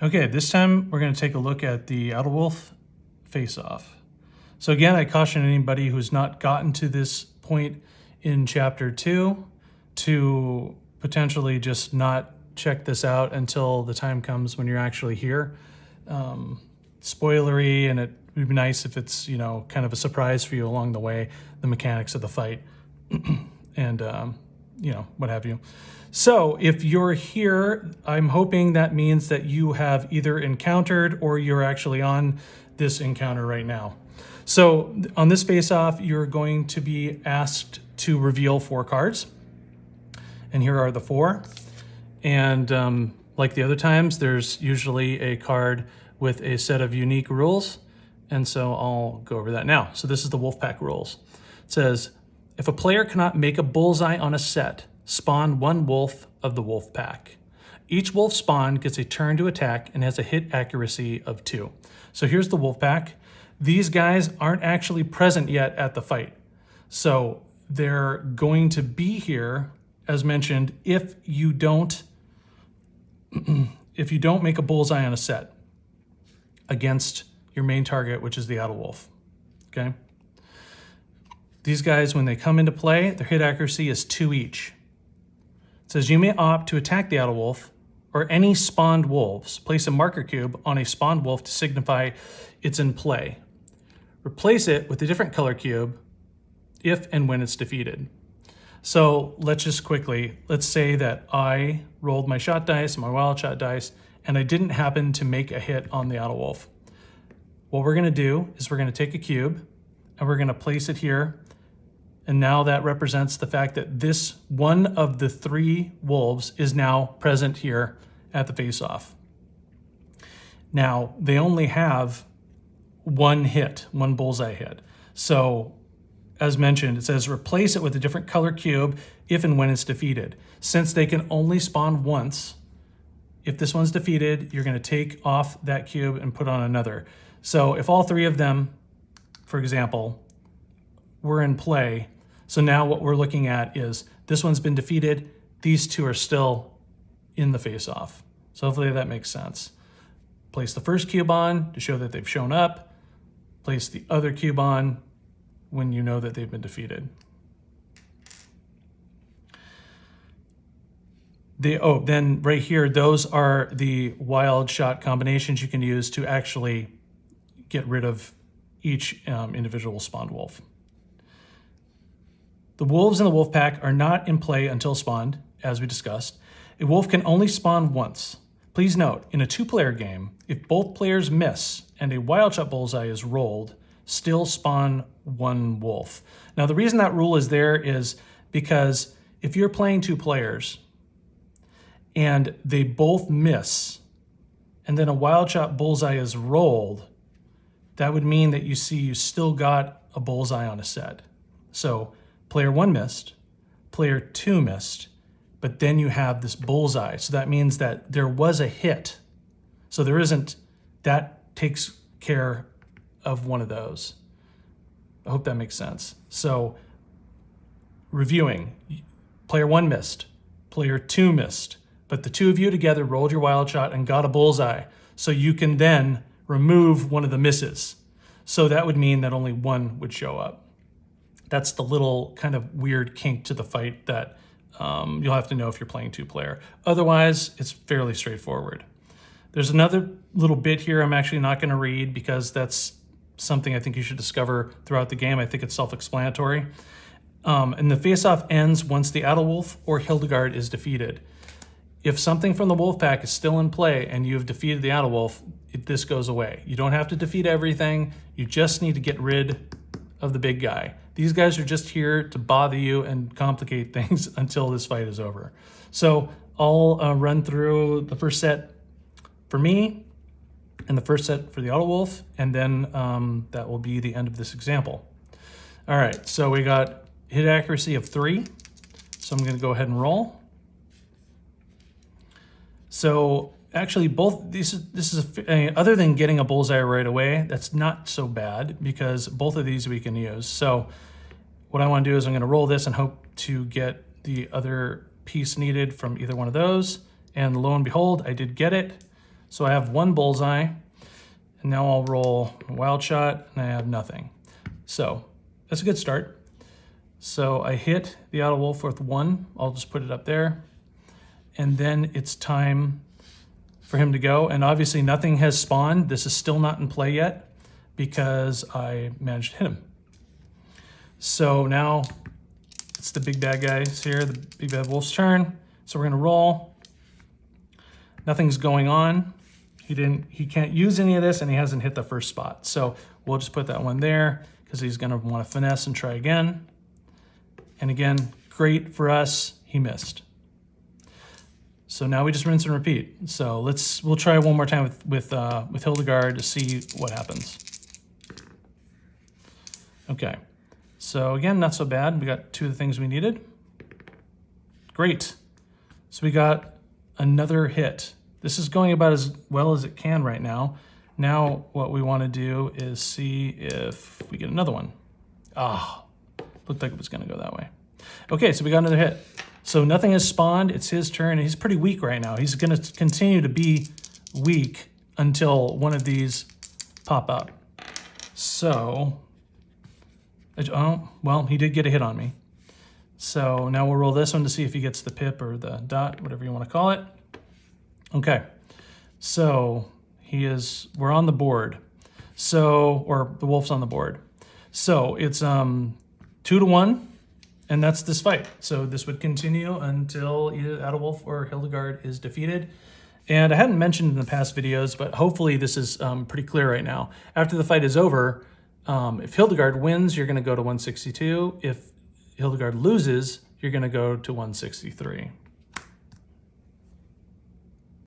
Okay, this time we're going to take a look at the Adalwolf face-off. So again, I caution anybody who's not gotten to this point in Chapter 2 to potentially just not check this out until the time comes when you're actually here. Spoilery, and it would be nice if it's, you know, kind of a surprise for you along the way, the mechanics of the fight and, you know, what have you. So if you're here, I'm hoping that means that you have either encountered or you're actually on this encounter right now. So on this face-off, you're going to be asked to reveal 4 cards. And here are the 4. And like the other times, there's usually a card with a set of unique rules. And so I'll go over that now. So this is the Wolfpack rules. It says, if a player cannot make a bullseye on a set, spawn 1 wolf of the wolf pack. Each wolf spawn gets a turn to attack and has a hit accuracy of 2. So here's the wolf pack. These guys aren't actually present yet at the fight. So they're going to be here, as mentioned, if you don't make a bullseye on a set against your main target, which is the Adalwolf. Okay? These guys, when they come into play, their hit accuracy is 2 each. It says you may opt to attack the Adalwolf or any spawned wolves. Place a marker cube on a spawned wolf to signify it's in play. Replace it with a different color cube if and when it's defeated. So let's just quickly, let's say that I rolled my shot dice, my wild shot dice, and I didn't happen to make a hit on the Adalwolf. What we're gonna do is we're gonna take a cube and we're gonna place it here. And now that represents the fact that this one of the 3 wolves is now present here at the face-off. Now, they only have 1 hit, 1 bullseye hit. So, as mentioned, it says replace it with a different color cube if and when it's defeated. Since they can only spawn once, if this one's defeated, you're gonna take off that cube and put on another. So if all 3 of them, for example, were in play, so now what we're looking at is this one's been defeated, these 2 are still in the face-off. So hopefully that makes sense. Place the first cube on to show that they've shown up. Place the other cube on when you know that they've been defeated. Then right here, those are the wild shot combinations you can use to actually get rid of each individual spawned wolf. The wolves in the wolf pack are not in play until spawned, as we discussed. A wolf can only spawn once. Please note, in a 2-player game, if both players miss and a wild shot bullseye is rolled, still spawn 1 wolf. Now the reason that rule is there is because if you're playing 2 players and they both miss and then a wild shot bullseye is rolled, that would mean that you still got a bullseye on a set. So player 1 missed, player 2 missed, but then you have this bullseye. So that means that there was a hit. So there isn't, that takes care of one of those. I hope that makes sense. So reviewing, player 1 missed, player 2 missed, but the 2 of you together rolled your wild shot and got a bullseye. So you can then remove one of the misses. So that would mean that only 1 would show up. That's the little kind of weird kink to the fight that you'll have to know if you're playing 2-player. Otherwise, it's fairly straightforward. There's another little bit here I'm actually not going to read because that's something I think you should discover throughout the game. I think it's self-explanatory. And the face-off ends once the Adalwolf or Hildegard is defeated. If something from the wolf pack is still in play and you've defeated the Adalwolf, this goes away. You don't have to defeat everything. You just need to get rid of the big guy. These guys are just here to bother you and complicate things until this fight is over. So I'll run through the first set for me and the first set for the Adalwolf, and then that will be the end of this example. All right, so we got hit accuracy of 3. So I'm gonna go ahead and roll. So actually both, this is other than getting a bullseye right away, that's not so bad because both of these we can use. So what I want to do is I'm going to roll this and hope to get the other piece needed from either one of those. And lo and behold, I did get it. So I have one bullseye, and now I'll roll a wild shot, and I have nothing. So that's a good start. So I hit the Adalwolf with 1. I'll just put it up there. And then it's time for him to go. And obviously nothing has spawned. This is still not in play yet because I managed to hit him. So now it's the big bad guys here, the big bad wolf's turn. So we're gonna roll. Nothing's going on. He can't use any of this, and he hasn't hit the first spot. So we'll just put that one there because he's gonna want to finesse and try again. And again, great for us, he missed. So now we just rinse and repeat. So we'll try one more time with Hildegard to see what happens. Okay, so again, not so bad. We got 2 of the things we needed. Great. So we got another hit. This is going about as well as it can right now. Now what we want to do is see if we get another one. Looked like it was going to go that way. Okay, so we got another hit. So nothing has spawned. It's his turn. He's pretty weak right now. He's going to continue to be weak until one of these pop up. So, oh, well, he did get a hit on me. So now we'll roll this one to see if he gets the pip or the dot, whatever you want to call it. Okay, so we're on the board. So, or the wolf's on the board. So it's 2-1, and that's this fight. So this would continue until either Adalwolf or Hildegard is defeated. And I hadn't mentioned in the past videos, but hopefully this is pretty clear right now. After the fight is over, if Hildegard wins, you're going to go to 162. If Hildegard loses, you're going to go to 163.